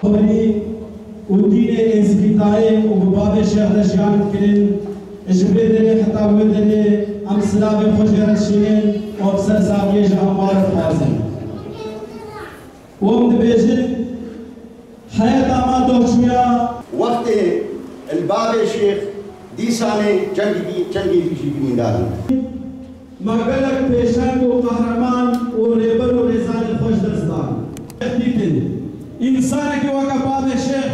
ودين إزبيتاي وباب الشيخ دشيان كرين جبريل خطاب ودني أم سلام خوشير الشين وبسر ساقي جهمار الفازن ومد بيجن حياة ما دوشويا وقت الباب الشيخ دي سانه جنگي في من دار مغلق پیشنگ و قهرمان و ریبر و رزان خوش دستان انسان کی وقت باب الشيخ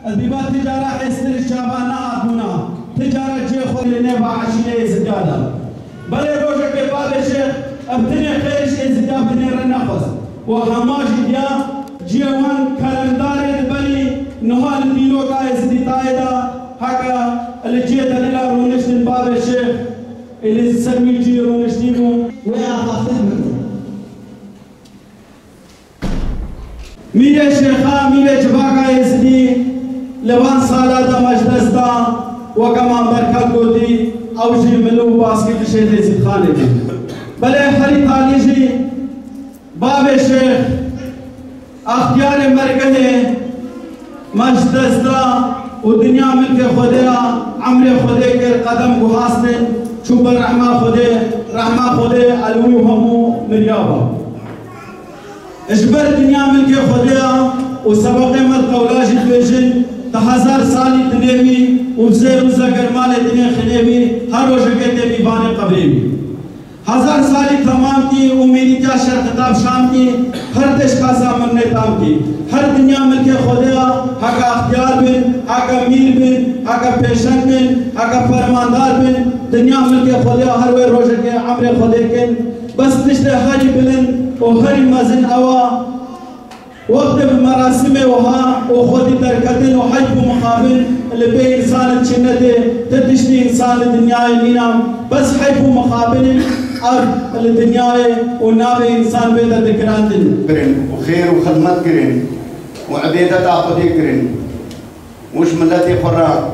البيبات تجارة استر شابانا آتمنا تجارة جي خلينا بعشية زجاجة بله روجة کے باب الشيخ ابتني خيرش ازداد بني رنفس وحماش ديا جيوان كالندار البني نهال ديلو کا ازدتايدا حقا الجيه دليلا رونشتن باب الشيخ اللي سمي جي رونشتيمو ويا خاطر میره شیخا میره جباکا ازدی لوان سالا دا مجلس دا وکمان برکت گودی او جی ملو باسکی کشید ازد خانے دی بلے حری تالی جی باب شیخ اختیار مرگنے مجلس دا و دنیا ملک خودیا عمر خودے کے قدم گوھاستن چوب رحمہ خودے علوی همو مریابا اجبر دنیا ملک خودیا و سبق مد قولاج البيجن تهزار سالي تنيمي وبزير وزاقر مال دنيا خنيمي هر وجهة بيبان قبريمي هزار سالي تمام کی امیدی کیا شر خطاب شام کی ہر دش کا سامن نیتام کی ہر دنیا ملک خودیا حقا اختیار بن حقا میر بن حقا پیشن بن حقا فرماندار بن دنیا ملک خودیا ہر وی روش کے عمر خودے کن بس نشتے حاجی بلن وهري مازن أوا وقت بمراسم وها وخودي تركتن وحجب مقابل اللي بين إنسان الجنة تدشني إنسان الدنيا الإنام بس حجب مقابل أرض الدنيا ونابي إنسان بيدا ذكرانتن كرين وخير وخدمت كرين وعبيدة تعقدي كرين وش ملتي قرى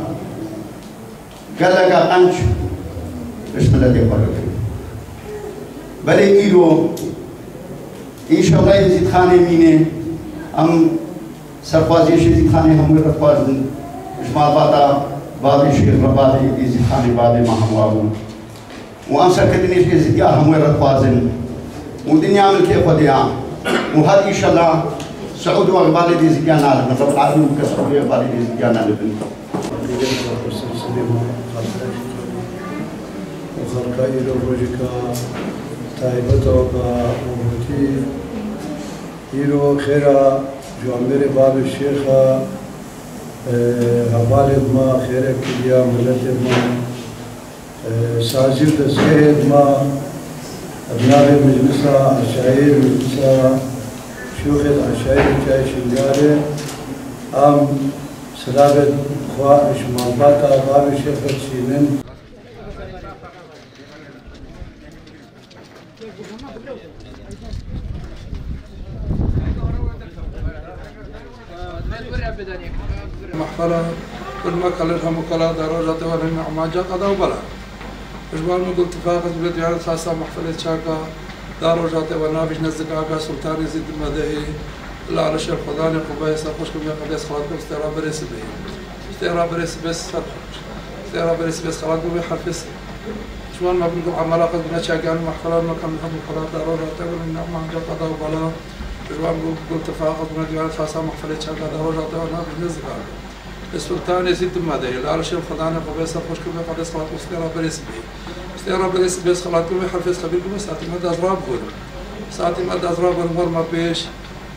قال لك أنش وش ملتي قرى بلي إيدو إن شاء الله يزيد خانة مينة أم سرفازي يزيد خانة هم رفازن إجمال باتا باب الشيخ ربادي يزيد خانة بادي ما هم وابون وأم سركتني يزيد يا هم رفازن ودنيا ملك خديا وهذا إن شاء الله سعود وأقبال يزيد يا نال نفر العالم كسر وأقبال يزيد يا نال بن وخركاي روجكا تايبتوكا يرو خيرا جوامر باب الشيخ هبالد ما خيرك يا ملت ما ساجد زهد ما ابناء مجلسا عشائر مجلسا شيوخ العشائر جاي شنجاري ام سلابت خواهش مالباتا باب الشيخ السينن محفلة كل ما كلها مكلا درجات ولا معجا قضاء وبلا إجبار من قلت فاقد بلد يعني خاصة محفلة شاكا درجات ونابج نزق عقا سلطان يزيد المدهي لا على شيخ خضاني قبيس أخشكم يا قديس خلاصكم استيرا بريس به استيرا بريس بس استيرا بريس بس خلاصكم يحرفس شوان ما بنقول عملا قد بنا شاكا محفلة ما كان نحب الخلاص درجات ولا معجا قضاء وبلا إجبار من قلت فاقد بلد يعني خاصة محفلة شاكا درجات ونابج نزق عقا السلطان يزيد المدهي لا على شيخ خضاني قبيس أخشكم يا قديس خلاصكم استيرا بريس به استيرا بريس بس خلاصكم يحرفس خبيركم ساعتي مدى أزراب هنا ساعتي مدى أزراب المر ما بيش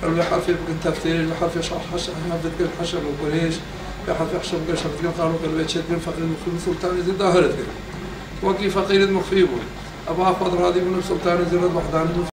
اللي حرف يبقى تفتيش اللي حرف يشرح حشر هنا بتقول حشر وقريش اللي حرف يحشر بقرش بتقول قالوا قالوا يتشد من فقير المخفي سلطان يزيد ظاهرة وكي فقير المخفي أبو أحمد راضي من سلطان يزيد وحداني